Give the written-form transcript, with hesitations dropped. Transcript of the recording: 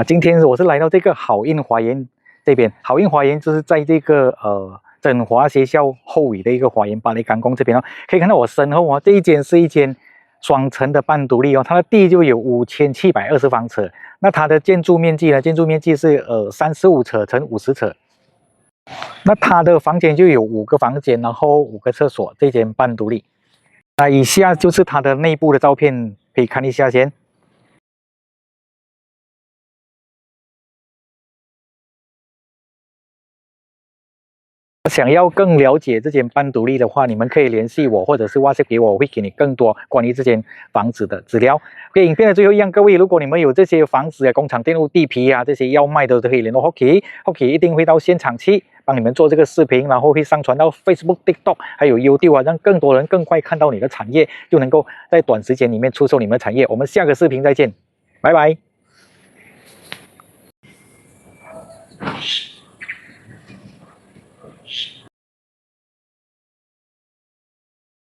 今天我是来到这个好运花园这边，好运花园就是在这个振华学校后语的一个花园，巴黎港工这边哦，可以看到我身后哦，这一间是一间双层的半独立哦，它的地就有5720方尺，那它的建筑面积呢？建筑面积是35尺乘50尺，那它的房间就有5个房间，然后5个厕所，这间半独立。以下就是它的内部的照片，可以看一下先。想要更了解这间半独立的话，你们可以联系我，或者是 WhatsApp 给我，我会给你更多关于这间房子的资料。OK，影片的最后一样，各位，如果你们有这些房子啊、工厂电路、地皮啊这些要卖的，都可以联络 Hockey，Hockey 一定会到现场去帮你们做这个视频，然后会上传到 Facebook、TikTok 还有 YouTube 啊，让更多人更快看到你的产业，就能够在短时间里面出售你们的产业。我们下个视频再见，拜拜。